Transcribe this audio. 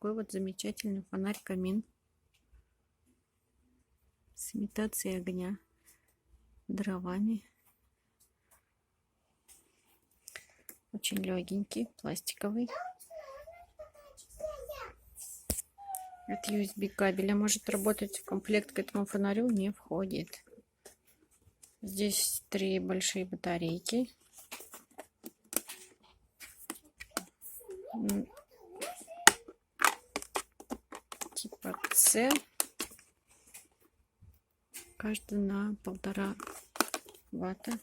такой вот замечательный фонарь-камин с имитацией огня, дровами. Очень легенький, пластиковый. От USB кабеля может работать, в комплект к этому фонарю не входит. Здесь 3 большие батарейки. Типа C. Каждый на 1,5 ватта.